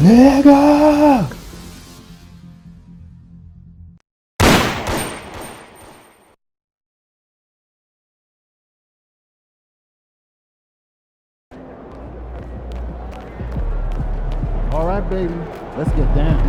Nigga! All right, baby. Let's get down.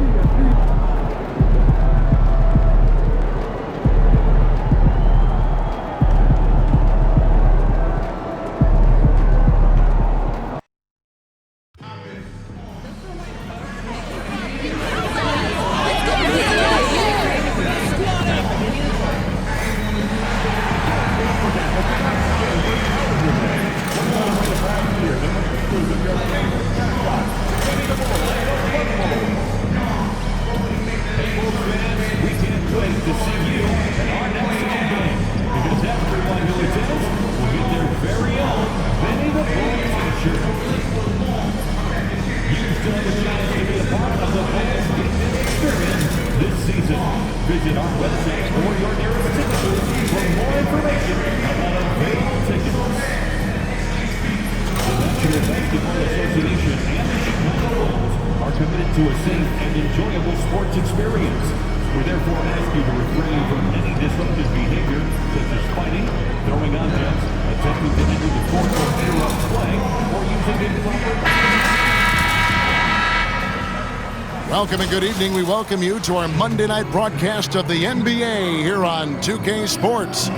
Visit our website or your nearest ticket booth for more information about available tickets. The National Basketball Association and the Chicago Bulls are committed to a safe and enjoyable sports experience. We therefore ask you to refrain from any disruptive behavior such as fighting, throwing objects, attempting to enter the court or interrupt play, or using improper... Welcome and good evening. We welcome you to our Monday night broadcast of the NBA here on 2K Sports.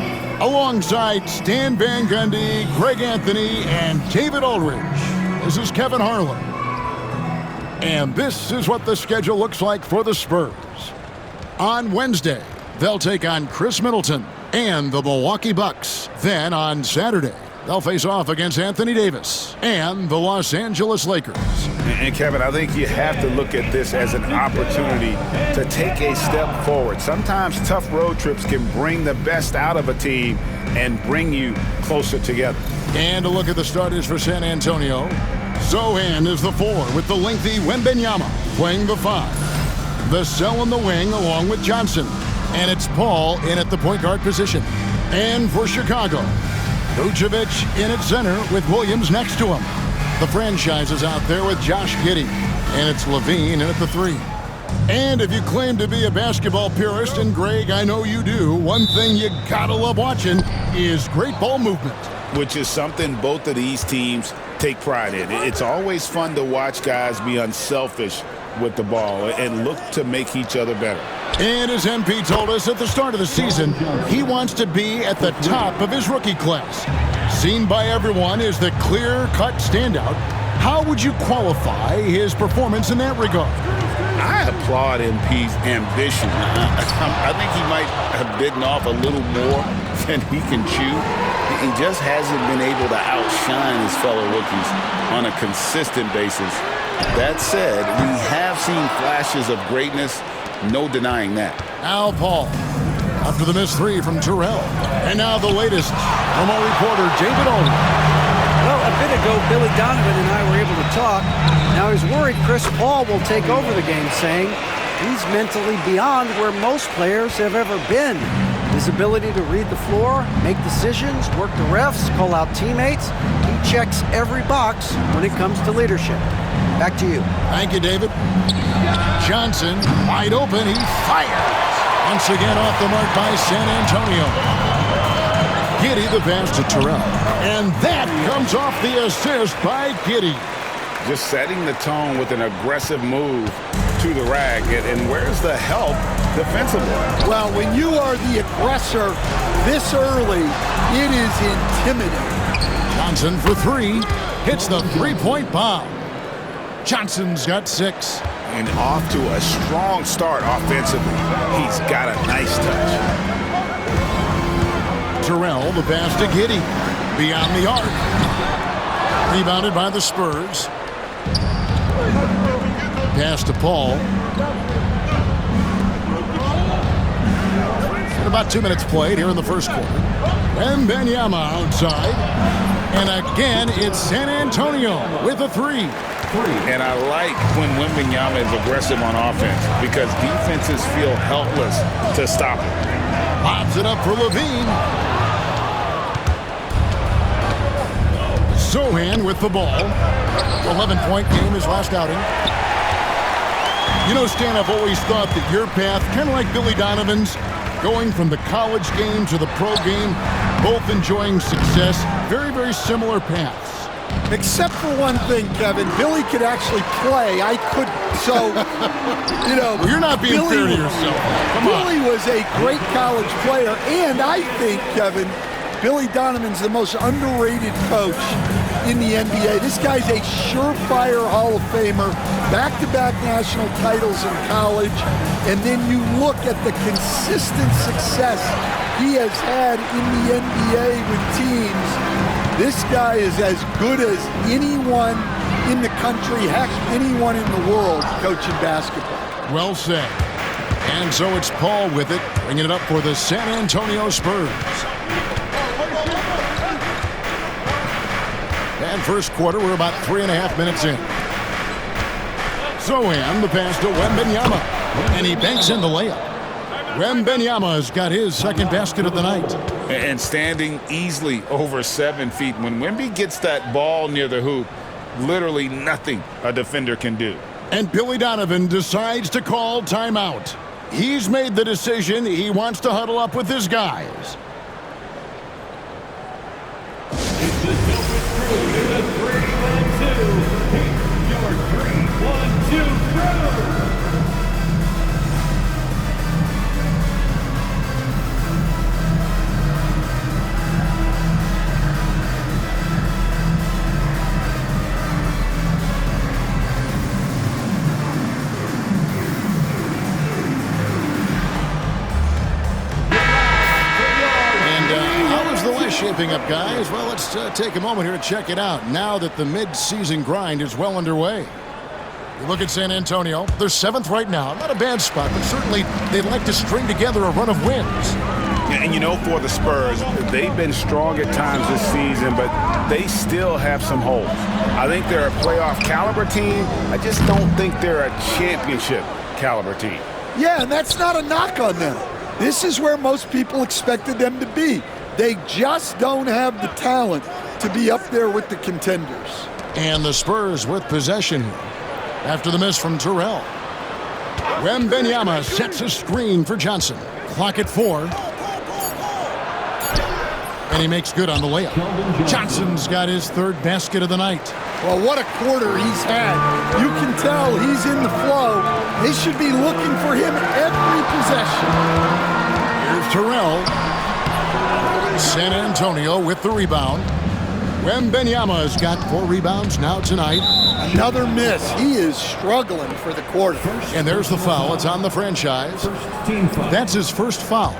Alongside Stan Van Gundy, Greg Anthony, and David Ulrich. This is Kevin Harlan. And this is what the schedule looks like for the Spurs. On Wednesday, they'll take on Chris Middleton and the Milwaukee Bucks. Then on Saturday, they'll face off against Anthony Davis and the Los Angeles Lakers. And Kevin, I think you have to look at this as an opportunity to take a step forward. Sometimes tough road trips can bring the best out of a team and bring you closer together. And a look at the starters for San Antonio. Zohan is the 4 with the lengthy Wembanyama playing the 5. The Cell in the wing along with Johnson. And it's Paul in at the point guard position. And for Chicago, Vucevic in at center with Williams next to him. The franchise is out there with Josh Giddey, and it's Levine in at the 3. And if you claim to be a basketball purist, and Greg, I know you do, one thing you gotta love watching is great ball movement. Which is something both of these teams take pride in. It's always fun to watch guys be unselfish with the ball and look to make each other better. And as MP told us at the start of the season, he wants to be at the top of his rookie class. Seen by everyone as the clear-cut standout, how would you qualify his performance in that regard? I applaud MP's ambition. I think he might have bitten off a little more than he can chew. He just hasn't been able to outshine his fellow rookies on a consistent basis. That said, we have seen flashes of greatness, no denying that. Now Paul, after the missed 3 from Terrell. And now the latest from our reporter, David Ulrich. Well, a bit ago, Billy Donovan and I were able to talk. Now he's worried Chris Paul will take over the game, saying he's mentally beyond where most players have ever been. His ability to read the floor, make decisions, work the refs, call out teammates, he checks every box when it comes to leadership. Back to you. Thank you, David. Johnson, wide open, he fires. Once again off the mark by San Antonio. Giddey the pass to Terrell. And that comes off the assist by Giddey. Just setting the tone with an aggressive move to the rack. And where's the help defensively? Well, when you are the aggressor this early, it is intimidating. Johnson for 3. Hits the three-point bomb. Johnson's got 6. And off to a strong start offensively. He's got a nice touch. Terrell, the pass to Giddey. Beyond the arc. Rebounded by the Spurs. Pass to Paul. And about 2 minutes played here in the first quarter. And Wembanyama outside. And again, it's San Antonio with a 3. And I like when Wembanyama is aggressive on offense because defenses feel helpless to stop him. Lobs it up for Levine. Zohan with the ball. 11-point game his last outing. You know, Stan, I've always thought that your path, kind of like Billy Donovan's, going from the college game to the pro game, both enjoying success, very, very similar paths. Except for one thing, Kevin. Billy could actually play. I couldn't. So, you know. Well, you're not being fair to yourself. Come on. Billy was a great college player. And I think, Kevin, Billy Donovan's the most underrated coach in the NBA. This guy's a surefire Hall of Famer, back-to-back national titles in college, and then you look at the consistent success he has had in the NBA with teams. This guy is as good as anyone in the country, heck, anyone in the world coaching basketball. Well said. And so it's Paul with it, bringing it up for the San Antonio Spurs. And first quarter, we're about 3.5 minutes in. Zohan, the pass to Wembanyama, and he banks in the layup. Wembanyama's got his second basket of the night. And standing easily over 7 feet. When Wemby gets that ball near the hoop, literally nothing a defender can do. And Billy Donovan decides to call timeout. He's made the decision. He wants to huddle up with his guys. It's the Celtics crew to the 3-1-2. Here's your 3-1-2 crew. Shaping up, guys. Well, let's take a moment here to check it out now that the mid-season grind is well underway. You look at San Antonio. They're 7th right now. Not a bad spot, but certainly they'd like to string together a run of wins. And you know, for the Spurs, they've been strong at times this season, but they still have some holes. I think they're a playoff caliber team. I just don't think they're a championship caliber team. Yeah, and that's not a knock on them. This is where most people expected them to be. They just don't have the talent to be up there with the contenders. And the Spurs with possession after the miss from Terrell. Wembanyama sets a screen for Johnson. Clock at 4. And he makes good on the layup. Johnson's got his third basket of the night. Well, what a quarter he's had. You can tell he's in the flow. They should be looking for him every possession. Here's Terrell. San Antonio with the rebound. Wembanyama's got 4 rebounds now tonight. Another miss. He is struggling for the quarter. And there's the foul. It's on the franchise. That's his first foul.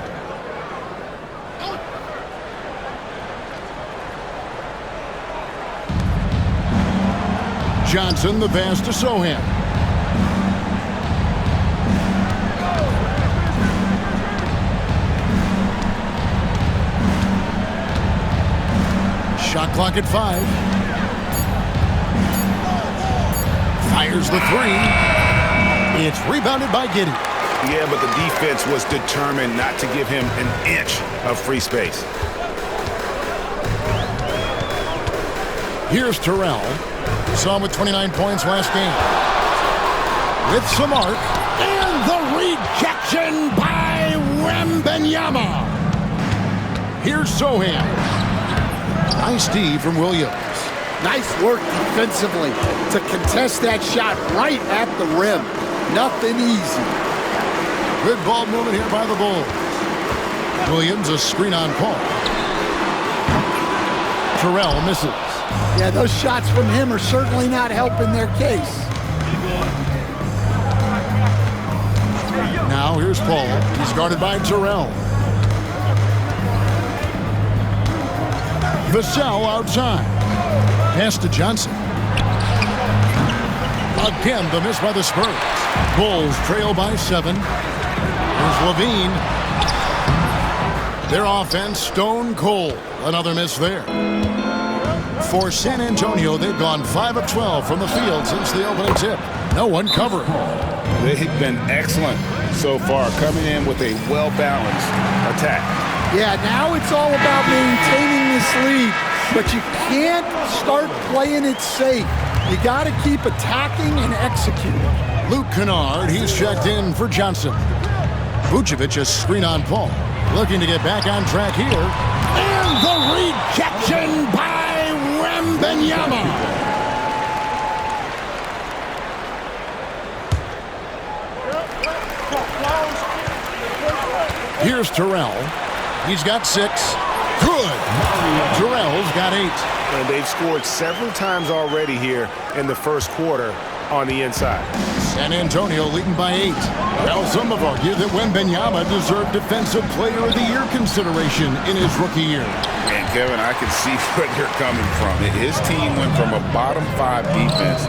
Johnson, the pass to Sohan. Shot clock at 5. Fires the 3. It's rebounded by Giddey. Yeah, but the defense was determined not to give him an inch of free space. Here's Terrell. Saw him with 29 points last game. With some arc. And the rejection by Wembanyama. Here's Sohan. Nice D from Williams. Nice work defensively to contest that shot right at the rim. Nothing easy. Good ball movement here by the Bulls. Williams, a screen on Paul. Terrell misses. Yeah, those shots from him are certainly not helping their case. Now here's Paul. He's guarded by Terrell. Vassell outside. Pass to Johnson. Again, the miss by the Spurs. Bulls trail by 7. Here's Levine. Their offense stone cold. Another miss there. For San Antonio, they've gone 5 of 12 from the field since the opening tip. No one covering. They've been excellent so far, coming in with a well-balanced attack. Yeah, now it's all about maintaining this lead, but you can't start playing it safe. You got to keep attacking and executing. Luke Kennard, he's checked in for Johnson. Vucevic a screen on Paul. Looking to get back on track here. And the rejection by Wembanyama. Here's Terrell. He's got 6. Good. Terrell's got 8. And they've scored several times already here in the first quarter on the inside. San Antonio leading by 8. Well, some have argued that Wembanyama deserved Defensive Player of the Year consideration in his rookie year. And Kevin, I can see where you're coming from. His team went from a bottom 5 defense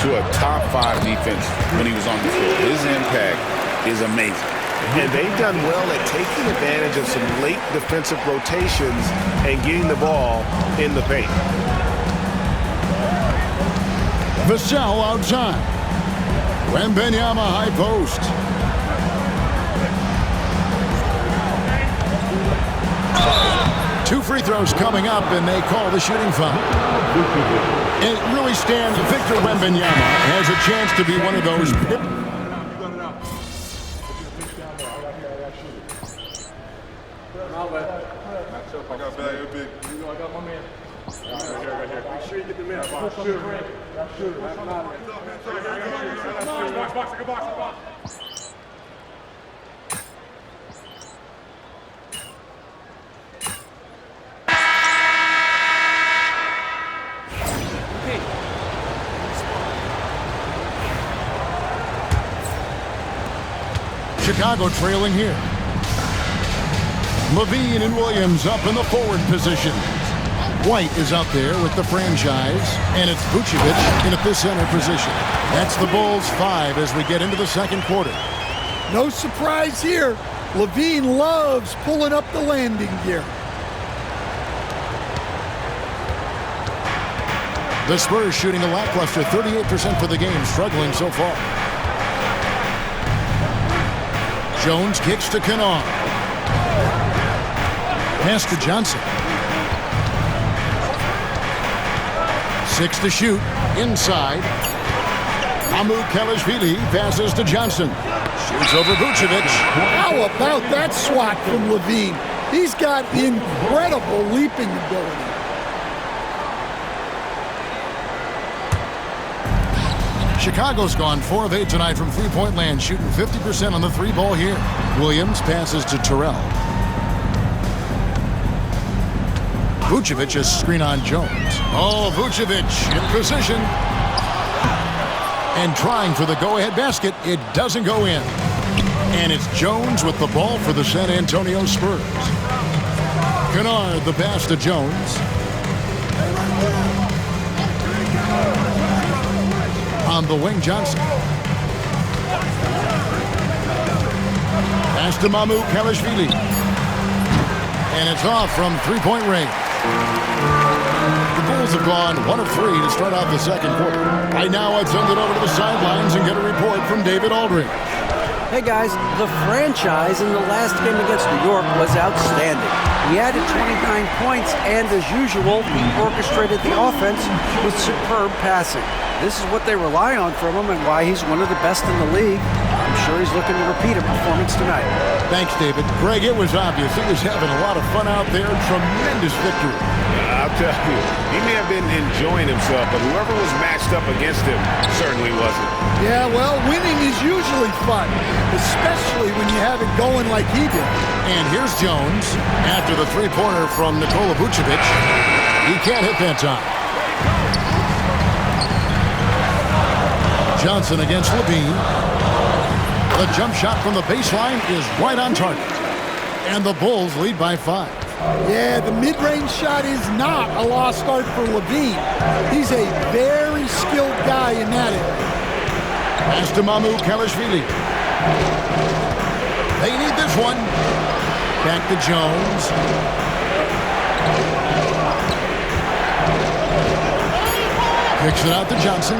to a top 5 defense when he was on the field. His impact is amazing. And they've done well at taking advantage of some late defensive rotations and getting the ball in the paint. Vassell outside. Wembanyama high post. Two free throws coming up, and they call the shooting foul. It really stands. Victor Wembanyama has a chance to be one of those. Chicago trailing here. Levine and Williams up in the forward position. White is out there with the franchise, and it's Vucevic in at the center position. That's the Bulls 5 as we get into the second quarter. No surprise here. Levine loves pulling up the landing gear. The Spurs shooting a lackluster 38% for the game, struggling so far. Jones kicks to Kennard. Pass to Johnson. 6 to shoot. Inside. Kelishvili passes to Johnson. Shoots over Vucevic. How about that swat from Levine? He's got incredible leaping ability. Chicago's gone 4 of 8 tonight from three-point land, shooting 50% on the 3-ball here. Williams passes to Terrell. Vucevic a screen on Jones. Oh, Vucevic in position. And trying for the go-ahead basket. It doesn't go in. And it's Jones with the ball for the San Antonio Spurs. Kennard the pass to Jones. On the wing, Johnson. Pass to Kelishvili. And it's off from three-point range. The Bulls have gone 1 of 3 to start out the second quarter. Right now, I'd send it over to the sidelines and get a report from David Aldridge. Hey guys, the franchise in the last game against New York was outstanding. He added 29 points, and as usual, he orchestrated the offense with superb passing. This is what they rely on from him and why he's one of the best in the league. I'm sure he's looking to repeat a performance tonight. Thanks, David. Greg, it was obvious. He was having a lot of fun out there. Tremendous victory. I'll tell you, he may have been enjoying himself, but whoever was matched up against him certainly wasn't. Yeah, well, winning is usually fun, especially when you have it going like he did. And here's Jones after the three-pointer from Nikola Vucevic. He can't hit that time. Johnson against Levine. The jump shot from the baseline is right on target. And the Bulls lead by 5. Yeah, the mid-range shot is not a lost art for Levine. He's a very skilled guy in that area. Pass to Kelishvili. They need this one. Back to Jones. Kicks it out to Johnson.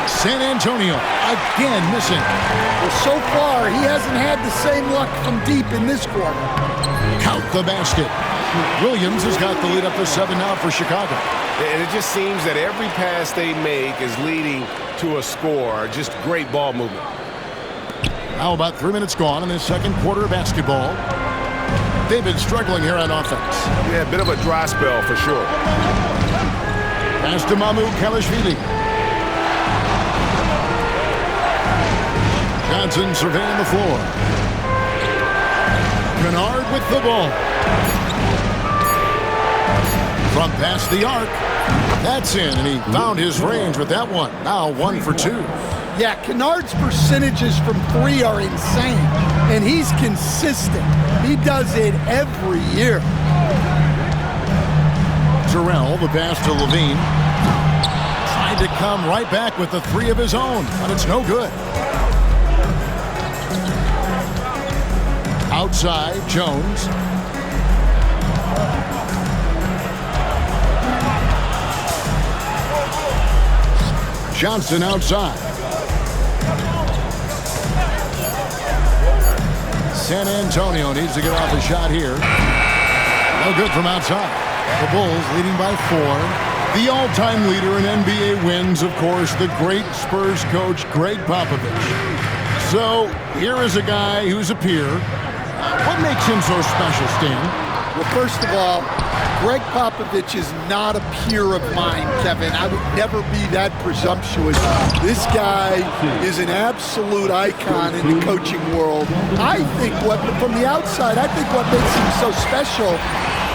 San Antonio again missing. Well, so far, he hasn't had the same luck from deep in this quarter. Count the basket. Williams has got the lead up to 7 now for Chicago. And it just seems that every pass they make is leading to a score. Just great ball movement. Now about 3 minutes gone in this second quarter of basketball. They've been struggling here on offense. Yeah, a bit of a dry spell for sure. Pass to Kalashvili. Johnson surveying the floor. Kennard with the ball. From past the arc. That's in, and he found his range with that one. Now 1 for 2. Yeah, Kennard's percentages from 3 are insane, and he's consistent. He does it every year. Terrell, the pass to Levine. Trying to come right back with the 3 of his own, but it's no good. Outside, Jones. Johnson outside. San Antonio needs to get off a shot here. No good from outside. The Bulls leading by 4. The all-time leader in NBA wins, of course, the great Spurs coach, Greg Popovich. So here is a guy who's a peer. What makes him so special, Stan? Well, first of all, Greg Popovich is not a peer of mine, Kevin. I would never be that presumptuous. This guy is an absolute icon in the coaching world. I think from the outside, I think what makes him so special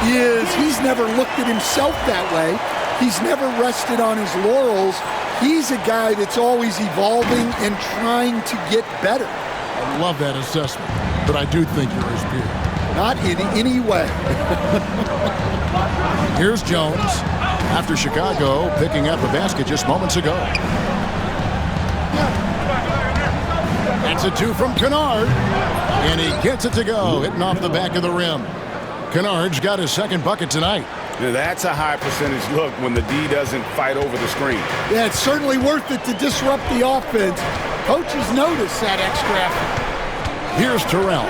is he's never looked at himself that way. He's never rested on his laurels. He's a guy that's always evolving and trying to get better. I love that assessment, but I do think you're his peer. Not in any way. Here's Jones after Chicago picking up a basket just moments ago. That's a 2 from Kennard, and he gets it to go, hitting off the back of the rim. Kennard's got his second bucket tonight. Now that's a high percentage look when the D doesn't fight over the screen. Yeah, it's certainly worth it to disrupt the offense. Coaches notice that extra effort. Here's Terrell.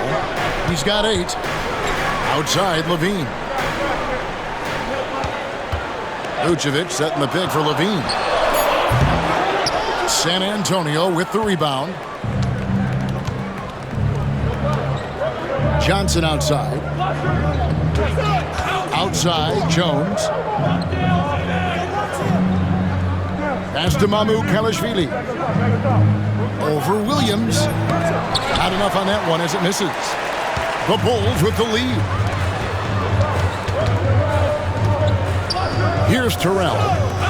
He's got 8. Outside, Levine. Vucevic setting the pick for Levine. San Antonio with the rebound. Johnson outside. Outside, Jones. Pass to Kalashvili. Over Williams. Not enough on that one as it misses. The Bulls with the lead. Here's Terrell.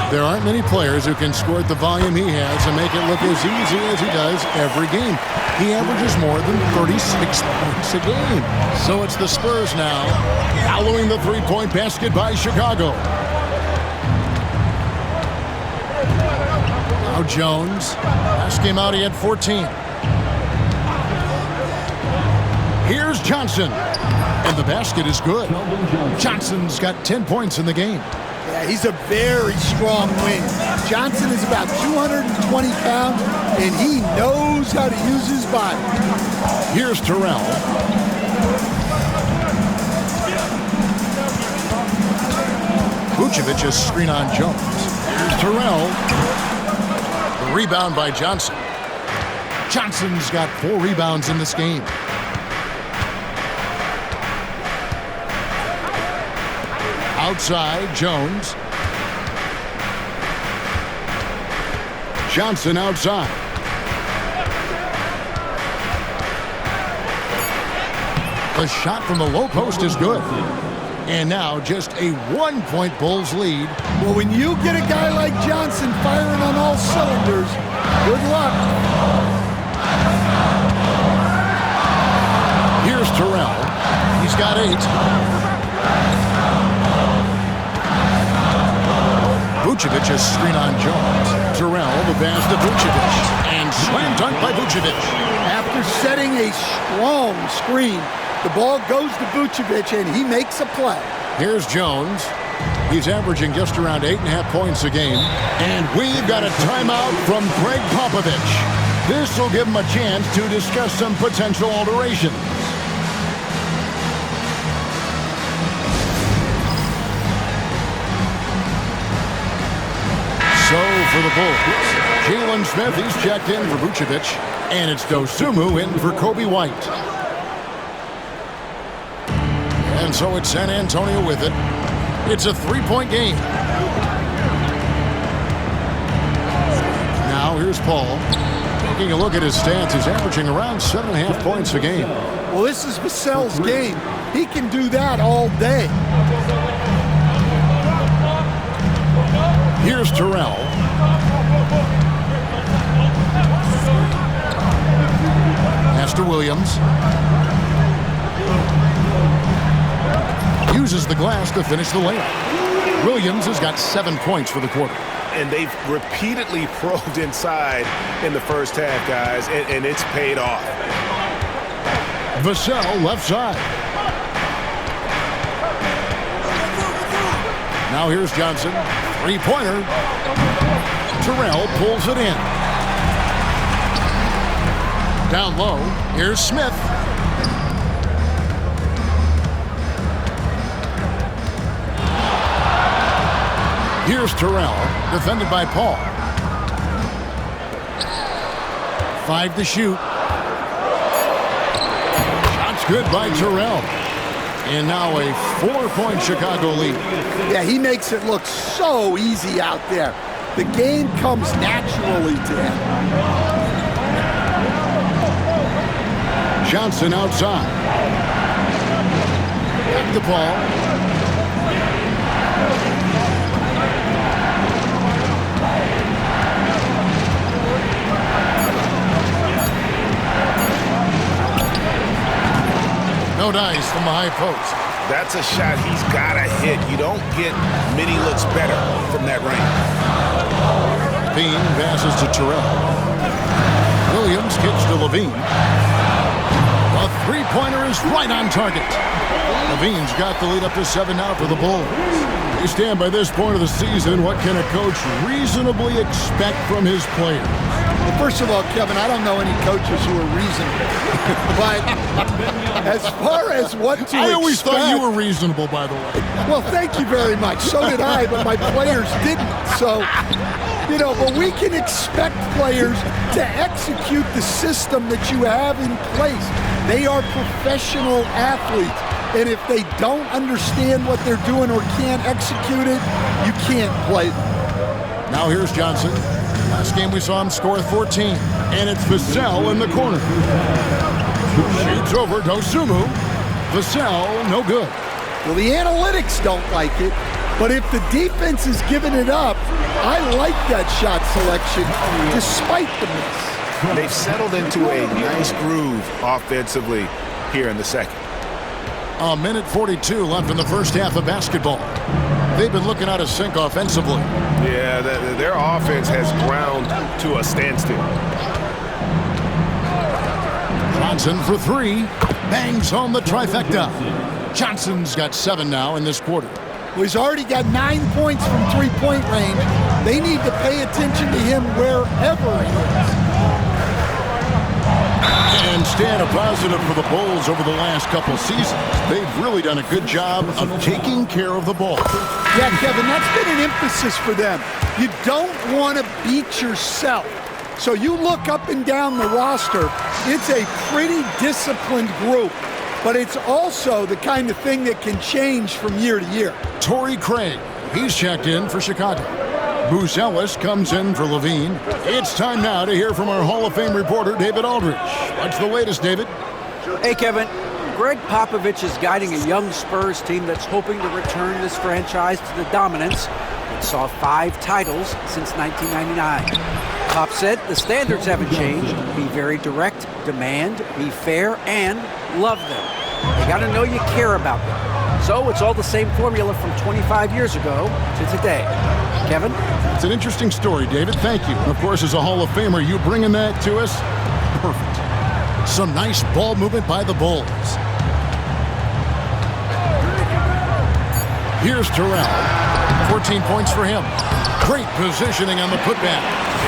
There aren't many players who can score at the volume he has and make it look as easy as he does every game. He averages more than 36 points a game. So it's the Spurs now, following the three-point basket by Chicago. Now Jones. Last game out, he had 14. Here's Johnson. And the basket is good. Johnson's got 10 points in the game. Yeah, he's a very strong wing. Johnson is about 220 pounds, and he knows how to use his body. Here's Terrell. Vucevic's screen on Jones. Here's Terrell. The rebound by Johnson. Johnson's got 4 rebounds in this game. Outside, Jones. Johnson outside. The shot from the low post is good. And now just a 1-point Bulls lead. Well, when you get a guy like Johnson firing on all cylinders, good luck. Here's Terrell. He's got 8. Vucevic's screen on Jones. Terrell, the pass to Vucevic. And slam dunk by Vucevic. After setting a strong screen, the ball goes to Vucevic, and he makes a play. Here's Jones. He's averaging just around 8.5 points a game. And we've got a timeout from Greg Popovich. This will give him a chance to discuss some potential alterations. for the Bulls. Jalen Smith, he's checked in for Vucevic. And it's Dosunmu in for Kobe White. And so it's San Antonio with it. It's a three-point game. Now here's Paul. Taking a look at his stats, he's averaging around 7.5 points a game. Well, this is Vassell's game. He can do that all day. Here's Terrell. Pass to Williams. Uses the glass to finish the layup. Williams has got 7 points for the quarter. And they've repeatedly probed inside in the first half, guys, and it's paid off. Vassell left side. Now here's Johnson. Three-pointer. Terrell pulls it in. Down low. Here's Smith. Here's Terrell, defended by Paul. 5 to shoot. Shots good by Terrell. And now a 4-point Chicago lead. Yeah, he makes it look so easy out there. The game comes naturally to him. Johnson outside. Back to Paul. No dice from the high post. That's a shot he's got to hit. You don't get many looks better from that range. Levine passes to Terrell. Williams kicks to Levine. A three-pointer is right on target. Levine's got the lead up to 7 now for the Bulls. They stand by this point of the season. What can a coach reasonably expect from his players? Well, first of all, Kevin, I don't know any coaches who are reasonable. But as far as what to expect... I always thought you were reasonable, by the way. Well, thank you very much. So did I, but my players didn't. So, but we can expect players to execute the system that you have in place. They are professional athletes. And if they don't understand what they're doing or can't execute it, you can't play them. Now here's Johnson. Last game we saw him score 14. And it's Vassell in the corner. Shoots over Dosunmu. Vassell, no good. Well, the analytics don't like it, but if the defense is giving it up, I like that shot selection despite the miss. They've settled into a nice groove offensively here in the second. A minute 42 left in the first half of basketball. They've been looking out of sync offensively. Yeah, their offense has ground to a standstill. Johnson for 3. Bangs home the trifecta. Johnson's got 7 now in this quarter. Well, he's already got 9 points from three-point range. They need to pay attention to him wherever he is. And stand a positive for the Bulls over the last couple seasons. They've really done a good job of taking care of the ball. Yeah, Kevin, that's been an emphasis for them. You don't want to beat yourself. So you look up and down the roster, it's a pretty disciplined group, but it's also the kind of thing that can change from year to year. Torrey Craig, he's checked in for Chicago. Bruce Ellis comes in for Levine. It's time now to hear from our Hall of Fame reporter, David Aldridge. What's the latest, David? Hey, Kevin. Greg Popovich is guiding a young Spurs team that's hoping to return this franchise to the dominance that saw 5 titles since 1999. Pop said the standards haven't changed. Be very direct, demand, be fair, and love them. They got to know you care about them. So it's all the same formula from 25 years ago to today. Kevin? It's an interesting story, David. Thank you. And of course, as a Hall of Famer, you bringing that to us? Perfect. Some nice ball movement by the Bulls. Here's Terrell. 14 points for him. Great positioning on the putback.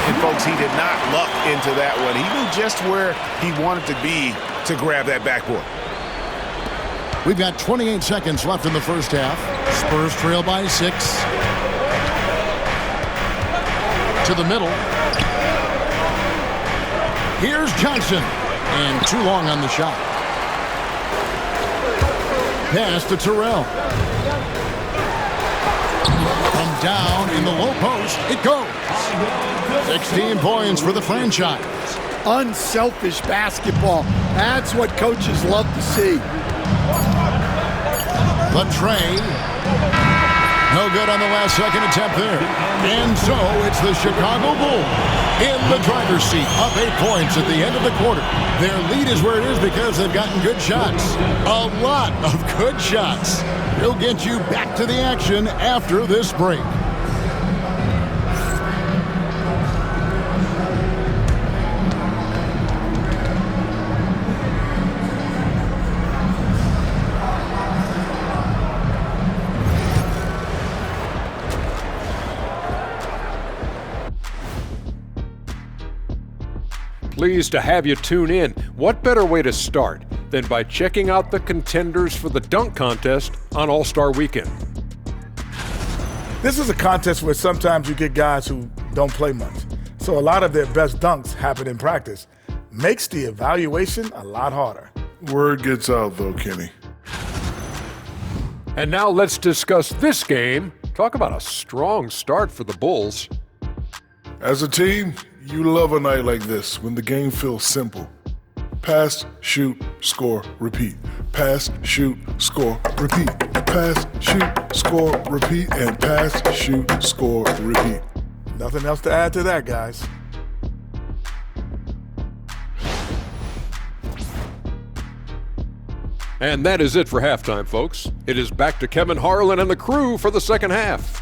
And folks, he did not luck into that one. He knew just where he wanted to be to grab that backboard. We've got 28 seconds left in the first half. Spurs trail by 6. to the middle. Here's Johnson. And too long on the shot. Pass to Terrell. From down in the low post, it goes. 16 points for the franchise. Unselfish basketball. That's what coaches love to see. The tray. No good on the last second attempt there. And so it's the Chicago Bulls in the driver's seat, up 8 points at the end of the quarter. Their lead is where it is because they've gotten good shots. A lot of good shots. We'll get you back to the action after this break. Pleased to have you tune in. What better way to start than by checking out the contenders for the dunk contest on All-Star Weekend? This is a contest where sometimes you get guys who don't play much. So a lot of their best dunks happen in practice. Makes the evaluation a lot harder. Word gets out though, Kenny. And now let's discuss this game. Talk about a strong start for the Bulls. As a team, you love a night like this when the game feels simple. Pass, shoot, score, repeat. Pass, shoot, score, repeat. Pass, shoot, score, repeat. And pass, shoot, score, repeat. Nothing else to add to that, guys. And that is it for halftime, folks. It is back to Kevin Harlan and the crew for the second half.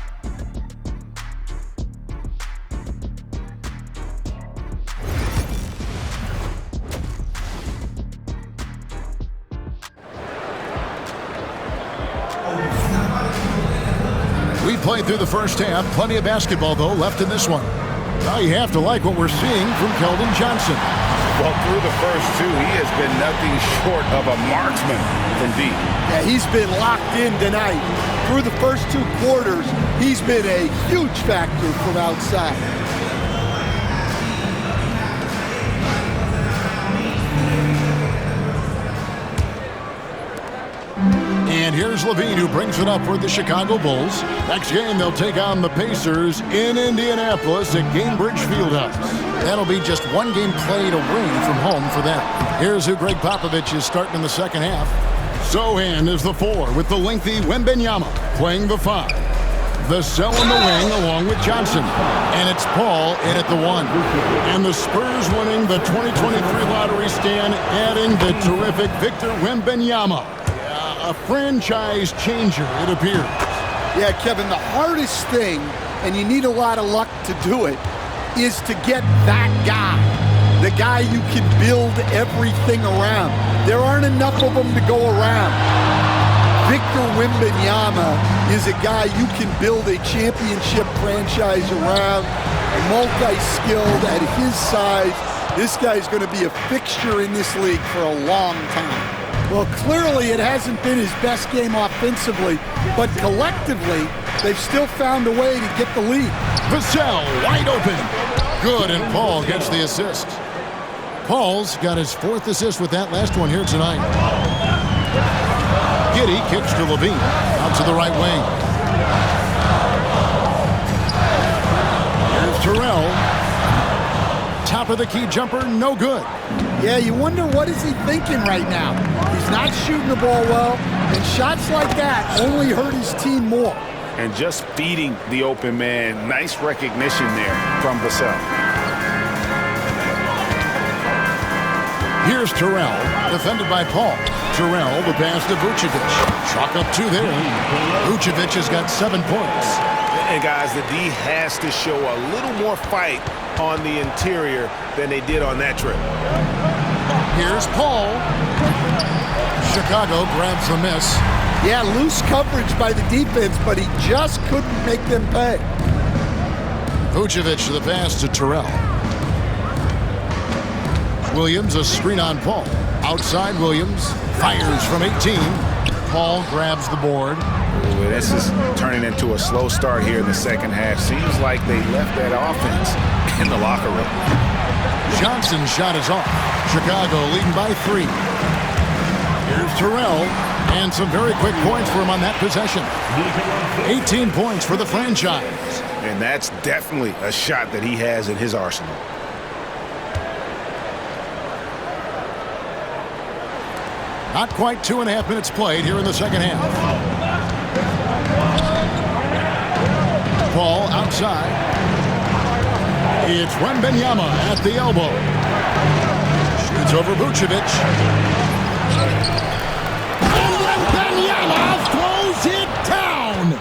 We played through the first half. Plenty of basketball, though, left in this one. Now you have to like what we're seeing from Keldon Johnson. Well, through the first two, he has been nothing short of a marksman from deep. Yeah, he's been locked in tonight. Through the first 2 quarters, he's been a huge factor from outside. And here's Levine, who brings it up for the Chicago Bulls. Next game, they'll take on the Pacers in Indianapolis at Gainbridge Fieldhouse. That'll be just one game played away from home for them. Here's who Greg Popovich is starting in the second half. Sohan is the 4 with the lengthy Wembenyama playing the 5. The Cell in the wing along with Johnson. And it's Paul in at the 1. And the Spurs winning the 2023 lottery stand, adding the terrific Victor Wembanyama. A franchise changer, it appears. Yeah, Kevin, the hardest thing, and you need a lot of luck to do it, is to get that guy. The guy you can build everything around. There aren't enough of them to go around. Victor Wembanyama is a guy you can build a championship franchise around, multi-skilled at his size. This guy's going to be a fixture in this league for a long time. Well, clearly it hasn't been his best game offensively, but collectively, they've still found a way to get the lead. Vassell wide open. Good, and Paul gets the assist. Paul's got his 4th assist with that last one here tonight. Giddey kicks to Levine, out to the right wing. Here's Terrell. Top of the key jumper, no good. Yeah, you wonder what is he thinking right now. He's not shooting the ball well, and shots like that only hurt his team more. And just feeding the open man. Nice recognition there from Vassell. Here's Terrell, defended by Paul. Terrell, the pass to Vucevic. Chalk up 2 there. Vucevic has got 7 points. And guys, the D has to show a little more fight on the interior than they did on that trip. Here's Paul. Chicago grabs the miss. Yeah, loose coverage by the defense, but he just couldn't make them pay. Vucevic to the pass to Terrell. Williams, a screen on Paul. Outside Williams, fires from 18. Paul grabs the board. Ooh, this is turning into a slow start here in the second half. Seems like they left that offense in the locker room. Johnson's shot is off. Chicago leading by 3. Here's Terrell, and some very quick points for him on that possession. 18 points for the franchise. And that's definitely a shot that he has in his arsenal. Not quite 2.5 minutes played here in the second half. Ball outside. It's Wembanyama at the elbow. Shoots over Vucevic. Wembanyama throws it down.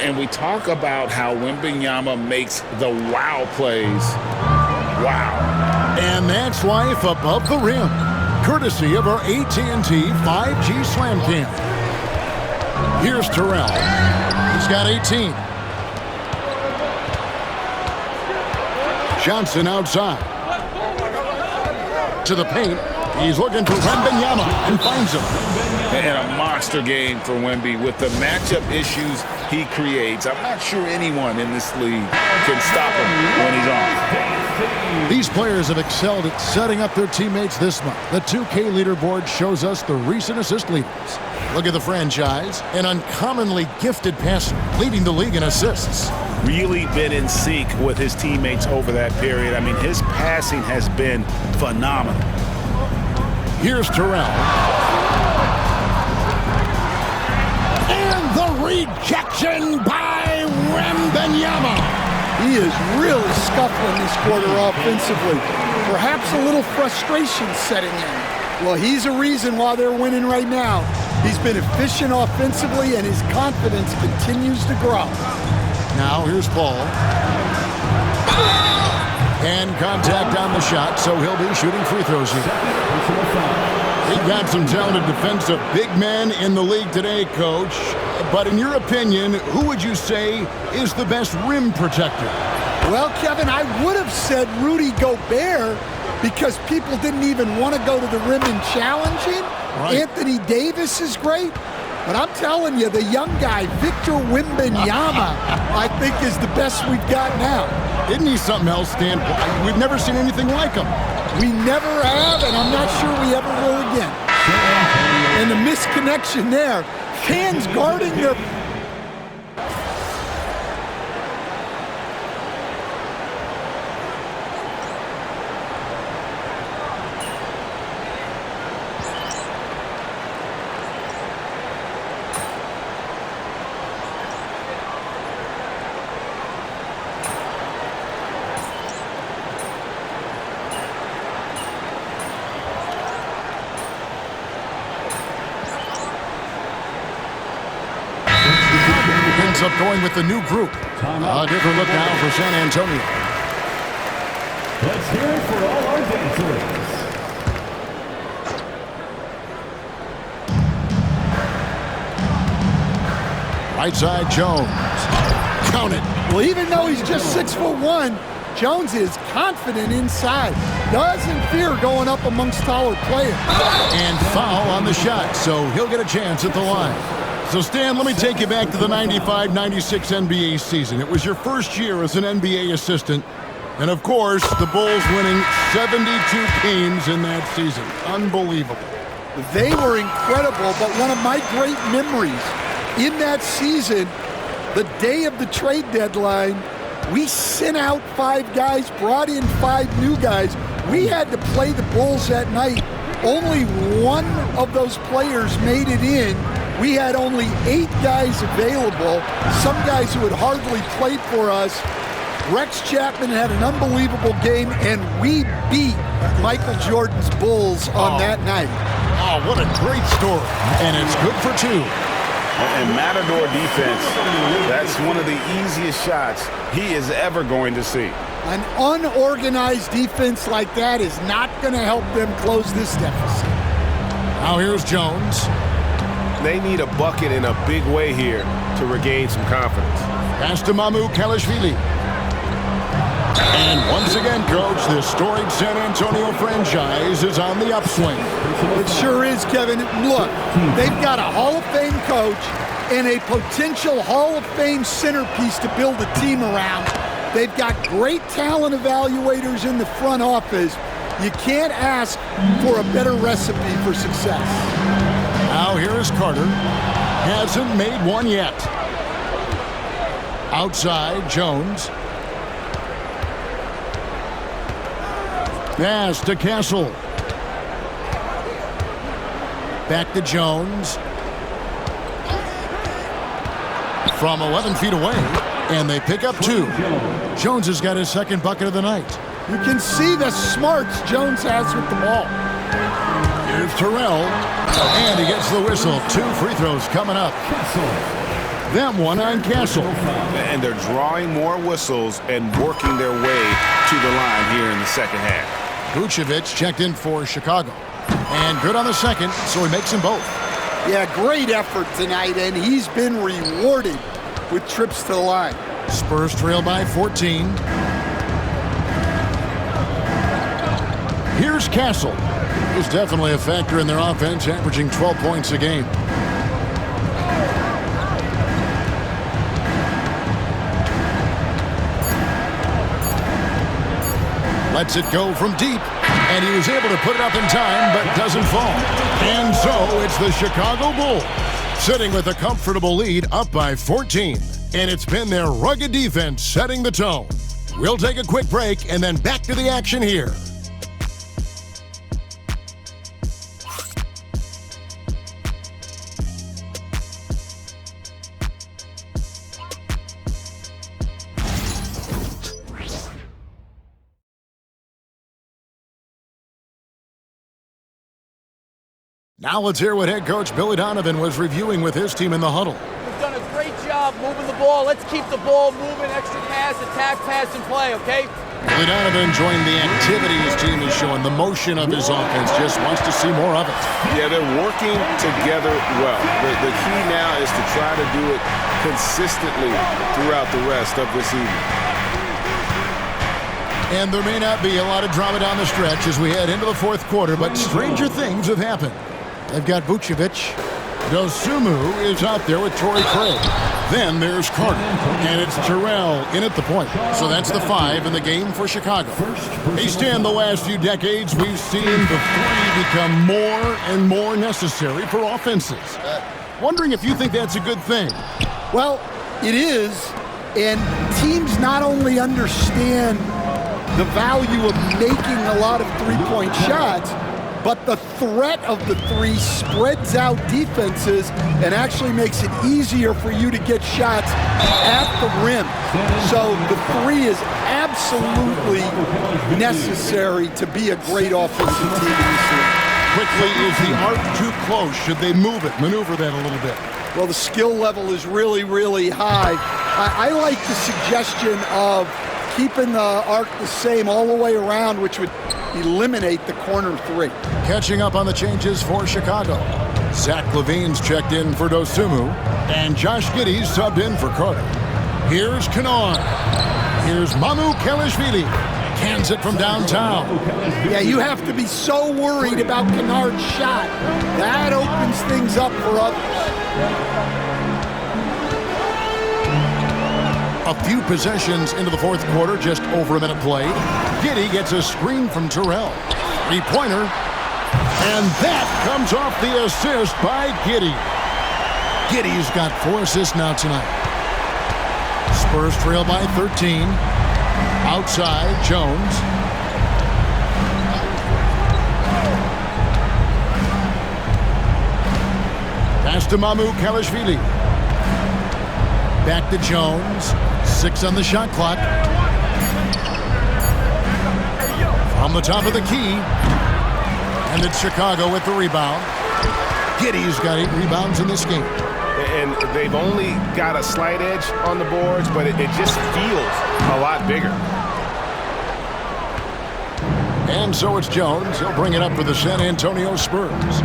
And we talk about how Wembanyama makes the wow plays. Wow. And that's life above the rim. Courtesy of our AT&T 5G Slam Cam. Here's Terrell. He's got 18. Johnson outside. To the paint. He's looking for Wembanyama and finds him. And a monster game for Wemby with the matchup issues he creates. I'm not sure anyone in this league can stop him when he's on. These players have excelled at setting up their teammates this month. The 2K leaderboard shows us the recent assist leaders. Look at the franchise, an uncommonly gifted passer, leading the league in assists. Really been in sync with his teammates over that period. I mean, his passing has been phenomenal. Here's Terrell. And the rejection by Wembanyama. He is really scuffling this quarter offensively. Perhaps a little frustration setting in. Well, he's a reason why they're winning right now. He's been efficient offensively, and his confidence continues to grow. Now here's Paul. And contact on the shot, so he'll be shooting free throws here. We've got some talented defensive big men in the league today, Coach. But in your opinion, who would you say is the best rim protector? Well, Kevin, I would have said Rudy Gobert because people didn't even want to go to the rim and challenge him. Right. Anthony Davis is great. But I'm telling you, the young guy, Victor Wembanyama, I think is the best we've got now. Isn't he something else, Stan? We've never seen anything like him. We never have, and I'm not sure we ever will again. And the misconnection there. Fans guarding their... Up going with the new group. A different look now for San Antonio. Let's hear it for all our dancers. Right side, Jones. Count it. Well, even though he's just 6'1", Jones is confident inside. Doesn't fear going up amongst taller players. And foul on the shot, so he'll get a chance at the line. So, Stan, let me take you back to the 95-96 NBA season. It was your first year as an NBA assistant. And, of course, the Bulls winning 72 games in that season. Unbelievable. They were incredible, but one of my great memories in that season, the day of the trade deadline, we sent out 5 guys, brought in 5 new guys. We had to play the Bulls that night. Only one of those players made it in. We had only 8 guys available, some guys who had hardly played for us. Rex Chapman had an unbelievable game, and we beat Michael Jordan's Bulls on that night. Oh, what a great story. And it's good for 2. And Matador defense, that's one of the easiest shots he is ever going to see. An unorganized defense like that is not going to help them close this deficit. Now here's Jones. They need a bucket in a big way here to regain some confidence. Pass to Mamu Kalashvili. And once again, Coach, this storied San Antonio franchise is on the upswing. It sure is, Kevin. Look, they've got a Hall of Fame coach. and a potential Hall of Fame centerpiece to build a team around. They've got great talent evaluators in the front office. You can't ask for a better recipe for success. Now here is Carter. Hasn't made one yet. Outside, Jones. Pass to Castle. Back to Jones. From 11 feet away, and they pick up 2. Jones has got his second bucket of the night. You can see the smarts Jones has with the ball. Here's Terrell, and he gets the whistle. 2 free throws coming up. Them one on Castle. And they're drawing more whistles and working their way to the line here in the second half. Vucevic checked in for Chicago. And good on the second, so he makes them both. Yeah, great effort tonight, and he's been rewarded with trips to the line. Spurs trail by 14. Here's Castle. He's definitely a factor in their offense, averaging 12 points a game. Lets it go from deep, and he was able to put it up in time, but doesn't fall. And so it's the Chicago Bulls sitting with a comfortable lead, up by 14. And it's been their rugged defense setting the tone. We'll take a quick break and then back to the action here. Now let's hear what head coach Billy Donovan was reviewing with his team in the huddle. We've done a great job moving the ball. Let's keep the ball moving, extra pass, attack, pass, and play, okay? Billy Donovan enjoying the activity his team is showing, the motion of his offense, just wants to see more of it. Yeah, they're working together well. The key now is to try to do it consistently throughout the rest of this evening. And there may not be a lot of drama down the stretch as we head into the fourth quarter, but stranger things have happened. They've got Vucevic. Dosumu is out there with Torrey Craig. Then there's Carter, and it's Terrell in at the point. So that's the 5 in the game for Chicago. Hey, Stan, the last few decades, we've seen the 3 become more and more necessary for offenses. Wondering if you think that's a good thing. Well, it is, and teams not only understand the value of making a lot of three-point shots, but the threat of the 3 spreads out defenses and actually makes it easier for you to get shots at the rim. So the 3 is absolutely necessary to be a great offensive team in this league. Quickly, is the arc too close? Should they move it, maneuver that a little bit? Well, the skill level is really, really high. I like the suggestion of keeping the arc the same all the way around, which would eliminate the corner 3. Catching up on the changes for Chicago. Zach LaVine's checked in for Dosumu, and Josh Giddey's subbed in for Carter. Here's Kennard. Here's Mamu Kelishvili. Cans it from downtown. Yeah, you have to be so worried about Kennard's shot. That opens things up for others. A few possessions into the fourth quarter, just over a minute played. Giddey gets a screen from Terrell. 3-pointer. And that comes off the assist by Giddey. Giddey's got 4 assists now tonight. Spurs trail by 13. Outside, Jones. Pass to Mamu Kelishvili. Back to Jones. 6 on the shot clock. From the top of the key. And it's Chicago with the rebound. Giddey's got 8 rebounds in this game. And they've only got a slight edge on the boards, but it just feels a lot bigger. And so it's Jones. He'll bring it up for the San Antonio Spurs.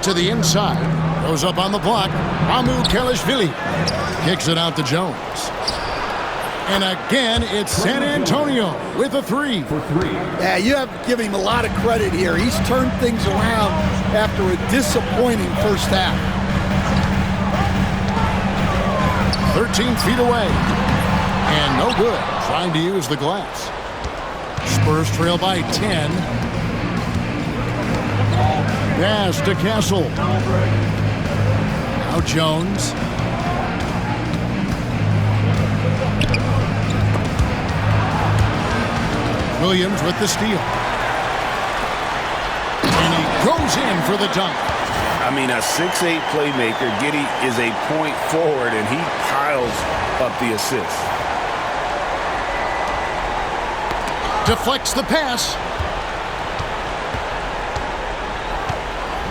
To the inside. Goes up on the block. Mamu Kelishvili kicks it out to Jones. And again, it's San Antonio with a 3. Yeah, you have to give him a lot of credit here. He's turned things around after a disappointing first half. 13 feet away. And no good, trying to use the glass. Spurs trail by 10. Pass to Castle. Now Jones. Williams with the steal. And he goes in for the dunk. I mean, a 6'8 playmaker. Giddey is a point forward, and he piles up the assist. Deflects the pass.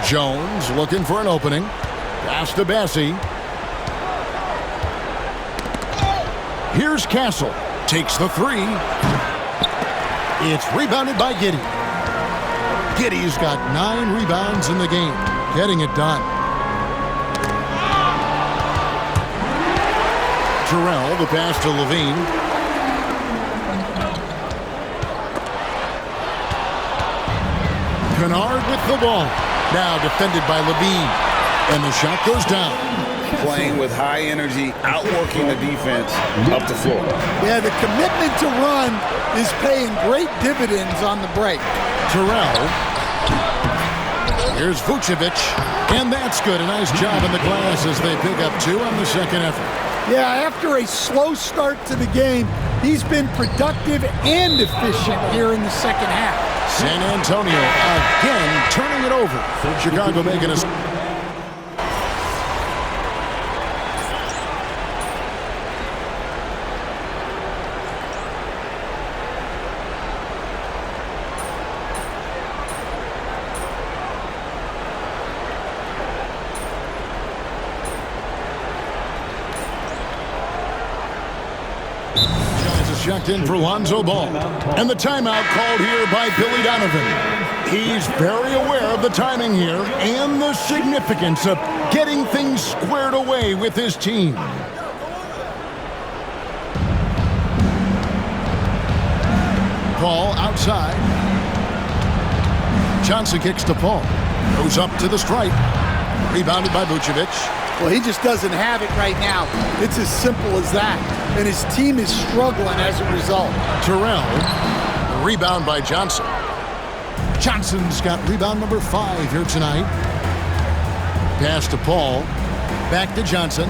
Jones looking for an opening. Pass to Bassie. Here's Castle. Takes the three. It's rebounded by Giddey. Giddey's got 9 rebounds in the game. Getting it done. Terrell, the pass to Levine. Kennard with the ball. Now defended by Levine. And the shot goes down. Playing with high energy, outworking the defense up the floor. Yeah, the commitment to run is paying great dividends on the break. Terrell. Here's Vucevic. And that's good. A nice job in the glass as they pick up 2 on the second effort. Yeah, after a slow start to the game, he's been productive and efficient here in the second half. San Antonio again turning it over. Chicago making a... Checked in for Lonzo Ball. And the timeout called here by Billy Donovan. He's very aware of the timing here and the significance of getting things squared away with his team. Paul outside. Johnson kicks to Paul. Goes up to the stripe. Rebounded by Vucevic. Well, he just doesn't have it right now. It's as simple as that. And his team is struggling as a result. Terrell, rebound by Johnson. Johnson's got rebound number 5 here tonight. Pass to Paul. Back to Johnson.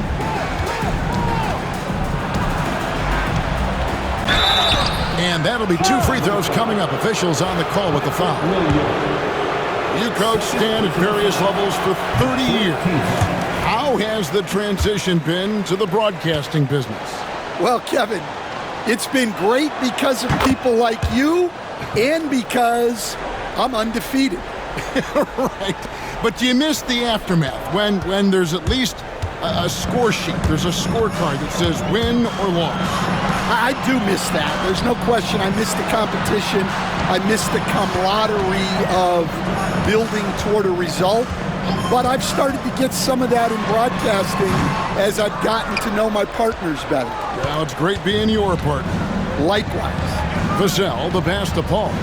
And that'll be 2 free throws coming up. Officials on the call with the foul. You coach Stan at various levels for 30 years. How has the transition been to the broadcasting business? Well, Kevin, it's been great because of people like you and because I'm undefeated. Right. But you miss the aftermath when there's at least a score sheet. There's a scorecard that says win or loss. I do miss that. There's no question. I miss the competition. I miss the camaraderie of building toward a result. But I've started to get some of that in broadcasting as I've gotten to know my partners better. Well, it's great being your partner. Likewise. Vassell, the pass to Paul.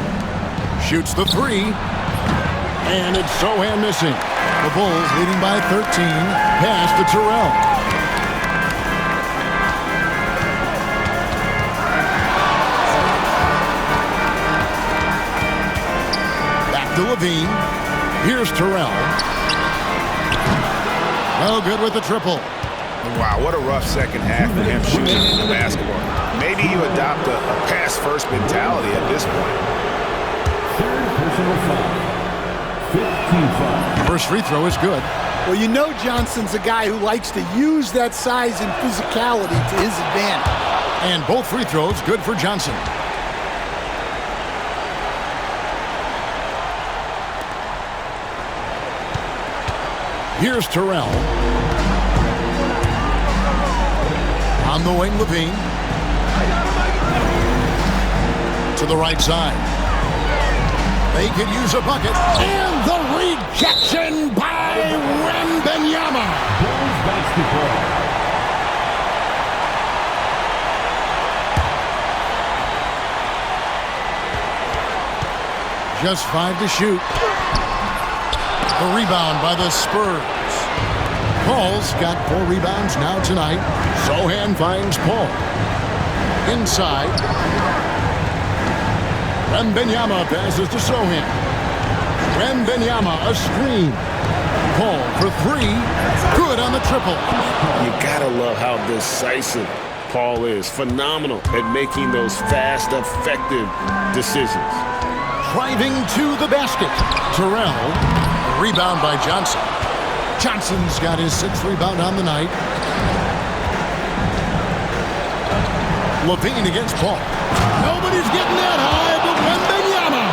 Shoots the 3. And it's Sohan missing. The Bulls leading by 13. Pass to Terrell. Back to Levine. Here's Terrell. No good with the triple. Wow, what a rough second half for him shooting the basketball. Maybe you adopt a pass-first mentality at this point. Third personal foul. 15 foul. First free throw is good. Well, you know Johnson's a guy who likes to use that size and physicality to his advantage. And both free throws good for Johnson. Here's Terrell. On the wing, Levine. To the right side. They could use a bucket. And the rejection by Wembanyama. Bulls basketball. Just 5 to shoot. The rebound by the Spurs. Paul's got 4 rebounds now tonight. Zohan finds Paul. Inside. Wembanyama passes to Zohan. Wembanyama, a screen. Paul for 3. Good on the triple. You gotta love how decisive Paul is. Phenomenal at making those fast, effective decisions. Driving to the basket. Terrell. A rebound by Johnson. Johnson's got his 6th rebound on the night. Levine against Paul. Nobody's getting that high but Wembanyama.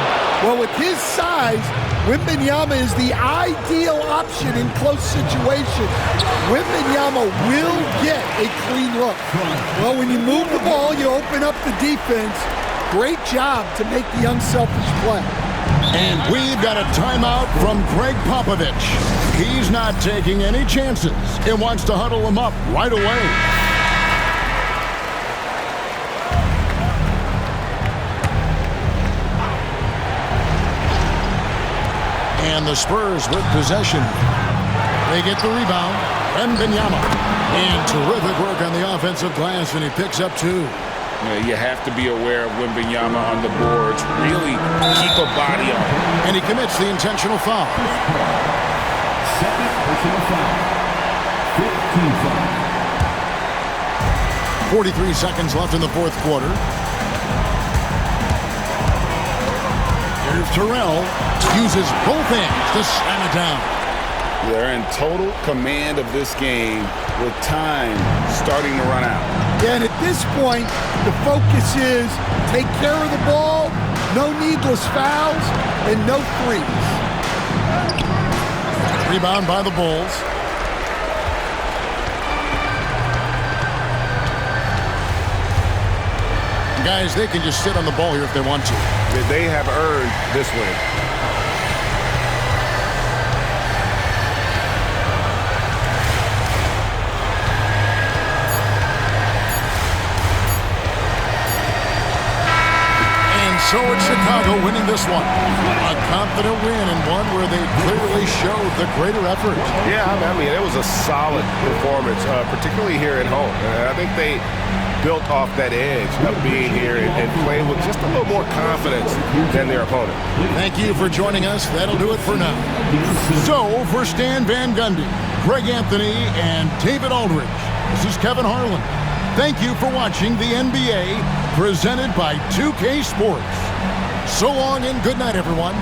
Well, with his size, Wembanyama is the ideal option in close situations. Wembanyama will get a clean look. Well, when you move the ball, you open up the defense. Great job to make the unselfish play. And we've got a timeout from Greg Popovich. He's not taking any chances and wants to huddle him up right away. And the Spurs with possession. They get the rebound. Wembanyama. And terrific work on the offensive glass, and he picks up 2. You have to be aware of Wembanyama on the boards. Really keep a body on him. And he commits the intentional foul. Second personal foul. 15 foul. 43 seconds left in the 4th quarter. Here's Terrell. Uses both hands to slam it down. They're in total command of this game with time starting to run out. Yeah, and at this point, the focus is take care of the ball, no needless fouls, and no threes. Rebound by the Bulls. Guys, they can just sit on the ball here if they want to. They have earned this win. So it's Chicago winning this one. A confident win and one where they clearly showed the greater effort. Yeah, I mean, it was a solid performance, particularly here at home. I think they built off that edge of being here and playing with just a little more confidence than their opponent. Thank you for joining us. That'll do it for now. So for Stan Van Gundy, Greg Anthony, and David Aldridge, this is Kevin Harlan. Thank you for watching the NBA presented by 2K Sports. So long and good night, everyone.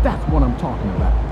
That's what I'm talking about.